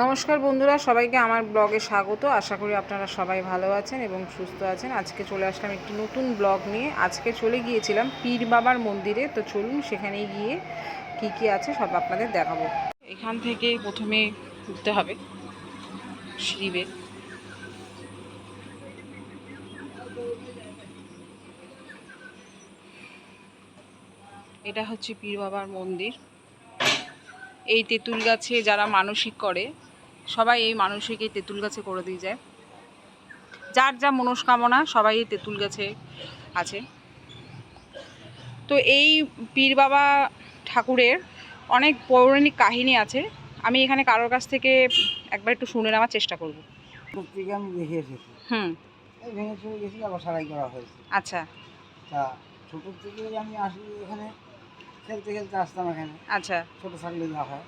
নমস্কার বন্ধুরা, সবাইকে আমার ব্লগে স্বাগত। আশা করি আপনারা সবাই ভালো আছেন এবং সুস্থ আছেন। আজকে চলে আসলাম একটি নতুন ব্লগ নিয়ে। আজকে চলে গিয়েছিলাম পীর বাবার মন্দিরে, তো চলুন সেখানে গিয়ে কি কি আছে সব আপনাদের দেখাবো। এখান থেকে প্রথমে উঠতে হবে সিঁড়ি বেয়ে। এটা হচ্ছে পীর বাবার মন্দির। এই তেঁতুল গাছে যারা মানসিক করে সবাই এই মানসিক এই তেঁতুল গাছে করে দিয়ে যায়। যার যা মনস্কামনা সবাই এই তেঁতুল গাছে আছে। তো এই পীর বাবা ঠাকুরের অনেক পৌরাণিক কাহিনী আছে। আমি এখানে কারোর কাছ থেকে একবার একটু শুনে নেওয়ার চেষ্টা করব। থেকে আমি দেখে এসেছি। এই ভেঙে চলে গেছিল, আবার সারাই করা হয়েছে। আচ্ছা। তা ছোট থেকে আমি আসি এখানে, খেলতে খেলতে আসতাম এখানে। আচ্ছা। ছোট থাকলে যা হয়।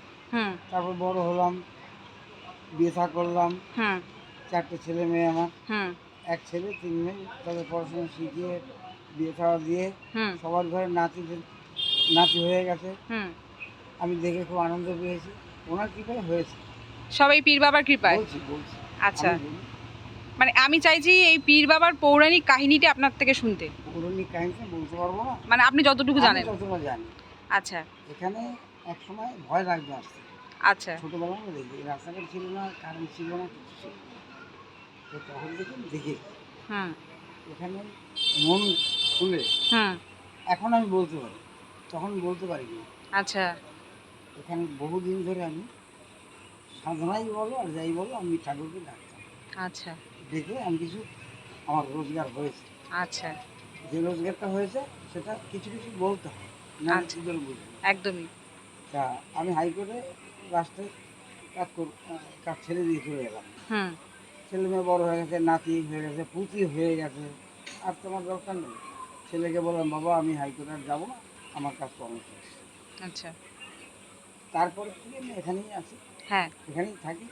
তারপর বড় হলাম, বিয়ে থা করলাম। 4টে ছেলে মেয়ে আমার। এক ছেলে 3 মেয়ে। তাদের পড়াশোনা শিখিয়ে বিয়ে থাওয়া দিয়ে সবার ঘরে নাতি হয়ে গেছে। আমি দেখে খুব আনন্দ পেয়েছি। ওনার কৃপায় হয়েছে, সবাই পীর বাবার কৃপায়। বলছি। আচ্ছা, মানে আমি চাইছি এই পীর বাবার পৌরাণিক কাহিনীটা আপনার থেকে শুনতে। পৌরাণিক কাহিনীটা বলতে পারবো না, মানে আপনি যতটুকু জানেন। যতটা জানি। আচ্ছা। এখানে এক সময় ভয় লাগতো আসতে। আচ্ছা। ছোটবেলা আমরা দেখি রাস্তাঘাট ছিল না, কারেন্ট ছিল না, কিছু ছিল না। তো তখন থেকে দেখি এখানে মন খুলে এখন আমি বলতে পারি, তখন বলতে পারিনি। আচ্ছা। এখানে বহুদিন ধরে আমি সাধনাই বলো আর যাই বলো, আমি ঠাকুরকে ডাকতাম। আচ্ছা। দেখে আমি কিছু আমার রোজগার হয়েছে। আচ্ছা। যে রোজগারটা হয়েছে সেটা কিছু কিছু বলতে হয় না, একদমই। তা আমি হাইকোর্টে রাস্তায় কাজ ছেড়ে দিয়ে চলে এলাম। ছেলে মেয়ে বড় হয়ে গেছে, নাতি হয়ে গেছে, পুঁতি হয়ে গেছে, আর তোমার দরকার নেই। ছেলেকে বললাম, বাবা আমি হাইকোর্টে আর যাবো না, আমার কাজ কর্ম শেষ। আচ্ছা। তারপরে থেকে আমি এখানেই আছি। হ্যাঁ, এখানেই থাকি।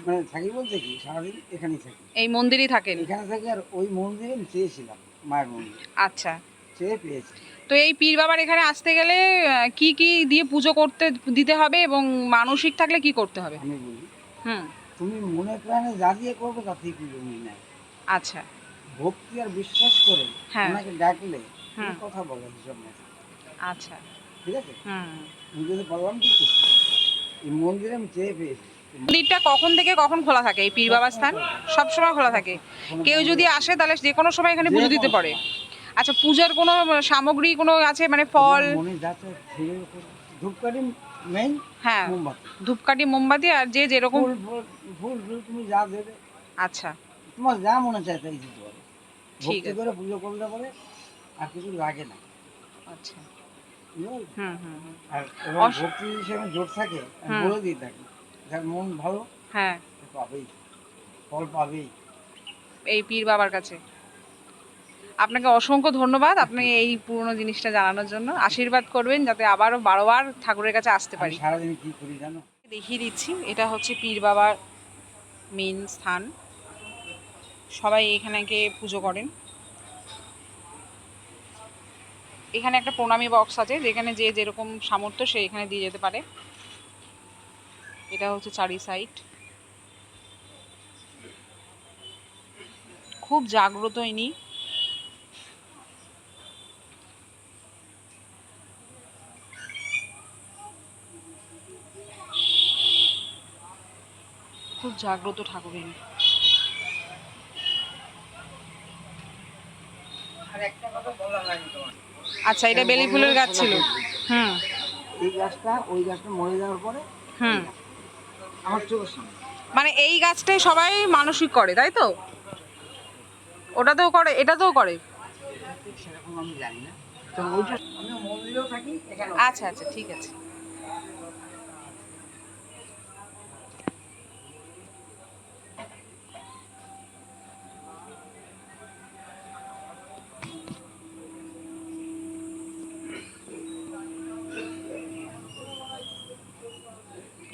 মানে থাকি বলতে কি, সারাদিন এখানেই থাকি। এই মন্দিরেই থাকেন? এখানে থাকি। আর ওই মন্দিরে আমি চেয়েছিলাম, মায়ের মন্দির। আচ্ছা। চেয়ে পেয়েছি। তো এই পীর বাবার এখানে আসতে গেলে কি কি দিয়ে পুজো দিতে হবে এবং মানসিক থাকলে কি করতে হবে? আমি বলি, তুমি মনে প্রাণে যা দিয়ে করবে তাতেই পুজো নিয়ে নেয়। আচ্ছা। ভক্তি আর বিশ্বাস করে ওনাকে ডাকলে কথা বলে হিসাব মতো। আচ্ছা। ঠিক আছে। বুঝতে পারলাম কিছু। এই মন্দিরে আমি চেয়ে পেয়েছি। মন্দিরটা কখন থেকে কখন খোলা থাকে? এই পীর বাবার স্থান সব সময় খোলা থাকে? কেউ যদি আসে তাহলে যে কোনো সময় এখানে পুজো দিতে পারে? আচ্ছা, পূজার কোনো সামগ্রী কোনো আছে, মানে ফল? মনে যাচ্ছে ধূপকাঠি মেইন। হ্যাঁ, মোমবাতি। ধূপকাঠি, মোমবাতি আর যে যেরকম ফুল তুমি যা দেবে। আচ্ছা, তোমার যা মনে চায় তাই দিতে পারো। ঠিক ভক্তি আছে। করে পুজো করলে পরে আর কিছু লাগে না। আচ্ছা। আর এবং ভক্তি হিসেবে জোর থাকে, বলে দিয়ে থাকি, যার মন ভালো পাবেই, ফল পাবেই এই পীর বাবার কাছে। আপনাকে অসংখ্য ধন্যবাদ, আপনি এই পুরনো জিনিসটা জানানোর জন্য। আশীর্বাদ করবেন যাতে আবারও বারবার ঠাকুরের কাছে আসতে পারি। সারাদিন কি করি জানো? দেখিয়ে দিচ্ছি, এটা হচ্ছে পীর বাবার মেন স্থান। সবাই এখানে পুজো করেন। এখানে একটা প্রণামী বক্স আছে, যেখানে যে যেরকম সামর্থ্য সে এখানে দিয়ে যেতে পারে। এটা হচ্ছে চারি সাইড। খুব জাগ্রত ইনি। খুব জাগ্রত ঠাকুর ইনি। আচ্ছা, এটা বেলি ফুলের গাছ ছিল। এই গাছটা ওই গাছটা মরে যাওয়ার পরে আমার চোখের সামনে। মানে এই গাছটাই সবাই মানসিক করে, তাই তো? ওটাতেও করে, এটাতেও করে? সেরকম আমি জানি না। তো ওইটা আমি মন্দিরেও থাকি এখানে। আচ্ছা আচ্ছা, ঠিক আছে।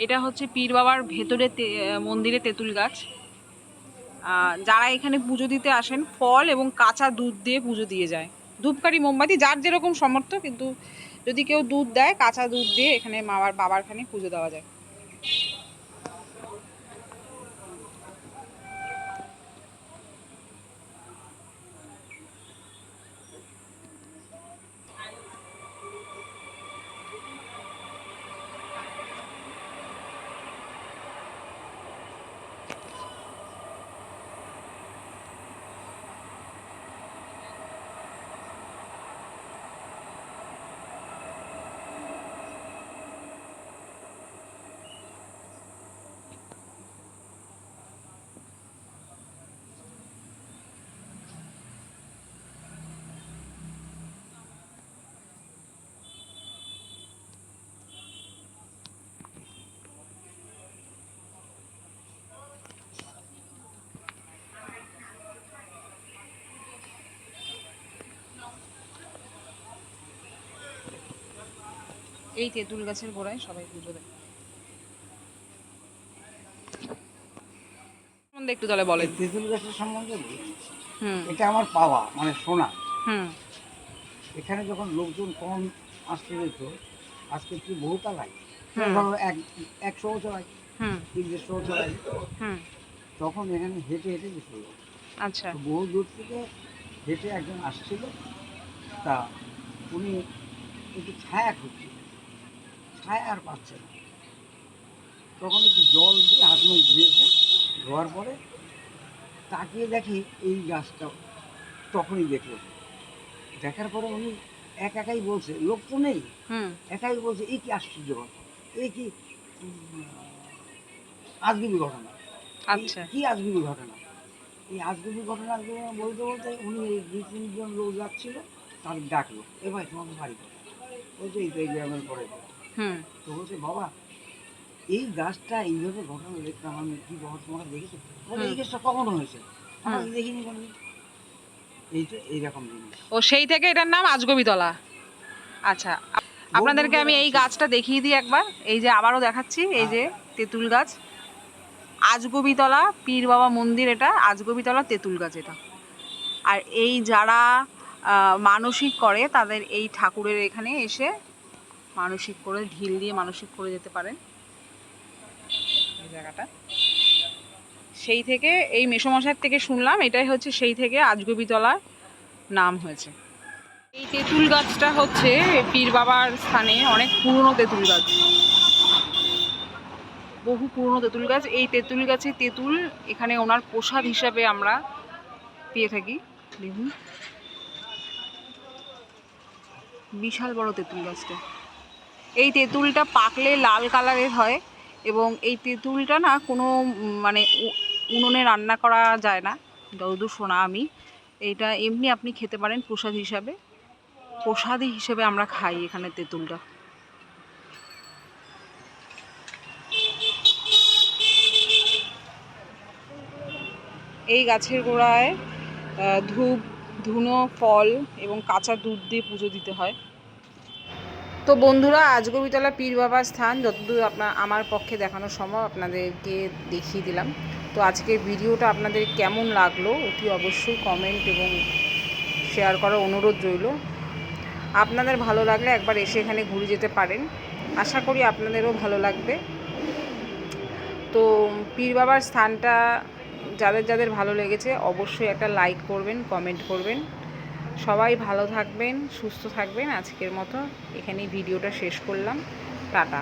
এটা হচ্ছে পীর বাবার ভেতরে মন্দিরে তেঁতুল গাছ। যারা এখানে পুজো দিতে আসেন ফল এবং কাঁচা দুধ দিয়ে পুজো দিয়ে যায়। ধূপকাঠি, মোমবাতি যার যেরকম সামর্থ্য, কিন্তু যদি কেউ দুধ দেয়, কাঁচা দুধ দিয়ে এখানে বাবারখানে পুজো দেওয়া যায়। এই তেঁতুল গাছের গোড়ায় সবাই পুজো দেয়। সম্বন্ধে একটু তাহলে বলেন। এই তেঁতুল গাছের সম্বন্ধে বলছি। হুম এটা আমার পাওয়া, মানে শোনা। হুম এখানে যখন লোকজন কম আসতে যেত, আজকে কি বহুকাল আগে, হুম ধরো 100 বছর আগে, হুম 150 বছর আগে, হুম তখন এখানে হেঁটে হেঁটে গেছিল লোক। আচ্ছা। তো বহু দূর থেকে হেঁটে একজন আসছিল, তা উনি একটু ছায়া খুঁজছিল, ছায়া আর পাচ্ছে না। তখন একটু জল দিয়ে হাত মুখ ধুয়েছে, ধোয়ার পরে তাকিয়ে দেখি এই গাছটা, তখনই দেখলো। দেখার পরে উনি একাই বলছে, লোক তো নেই, হুম একাই বলছে এই কি আশ্চর্য কথা, এই কি আজগুবি ঘটনা, এই আচ্ছা। কি আজগুবি ঘটনা। এই আজগুবি ঘটনা বলতে বলতে উনি 2-3 জন লোক যাচ্ছিল, তাদের ডাকলো, এ ভাই তোমাদের বাড়ি কোথায়? বলছে এই তো এই গ্রামের পরে। হুম তো বলছে বাবা, এই গাছটা এইভাবে ঘটনা দেখতাম আমি, কি বাবা তোমরা দেখেছো? বলে হুম এই গাছটা কখনো হয়েছে, আমরা হুম কি দেখিনি কোনোদিন। এইটা এইরকম জিনিস ও সেই থেকে এটার নাম আজগবিতলা। আচ্ছা, বহু দূর আপনাদেরকে আমি বেড়ায় এই ছিল। গাছটা দেখিয়ে দিই একবার। এই যে আবারও দেখাচ্ছি, এই যে তেঁতুল গাছ, আজগবিতলা পীর বাবা মন্দির, এটা আজগবিতলা তেঁতুল গাছ এটা। আর এই যারা মানসিক করে তাদের এই ঠাকুরের এখানে এসে মানসিক করে, ঢিল দিয়ে মানসিক করে যেতে পারেন। এই জায়গাটা সেই থেকে, এই মেসোমশাইয়ের থেকে শুনলাম, এটাই হচ্ছে সেই থেকে আজগবিতলার নাম হয়েছে। এই তেঁতুল গাছটা হচ্ছে পীর বাবার স্থানে অনেক পুরনো তেঁতুল গাছ, বহু পুরনো তেঁতুল গাছ। এই তেঁতুল গাছে তেঁতুল এখানে ওনার প্রসাদ হিসাবে আমরা পেয়ে থাকি। দেখুন বিশাল বড় তেঁতুল গাছটা। এই তেঁতুলটা পাকলে লাল কালারের হয়, এবং এই তেঁতুলটা না কোনো মানে উনুনে রান্না করা যায় না, যতদূর শোনা আমি। এইটা এমনি আপনি খেতে পারেন প্রসাদ হিসাবে, প্রসাদী হিসেবে আমরা খাই এখানে তেঁতুলটা। এই গাছের গোড়ায় ধূপ, ধুনো, ফল এবং কাঁচা দুধ দিয়ে পুজো দিতে হয়। তো বন্ধুরা, আজগবিতলা পীর বাবার স্থান যতদূর আমার পক্ষে দেখানো সম্ভব আপনাদেরকে দেখিয়ে দিলাম। তো আজকের ভিডিওটা আপনাদের কেমন লাগলো অতি অবশ্যই কমেন্ট এবং শেয়ার করার অনুরোধ রইল। আপনাদের ভালো লাগলে একবার এসে এখানে ঘুরে যেতে পারেন, আশা করি আপনাদেরও ভালো লাগবে। তো পীর বাবার স্থানটা যাদের যাদের ভালো লেগেছে অবশ্যই একটা লাইক করবেন, কমেন্ট করবেন। সবাই ভালো থাকবেন, সুস্থ থাকবেন। আজকের মতো এখানেই ভিডিওটা শেষ করলাম। টাটা।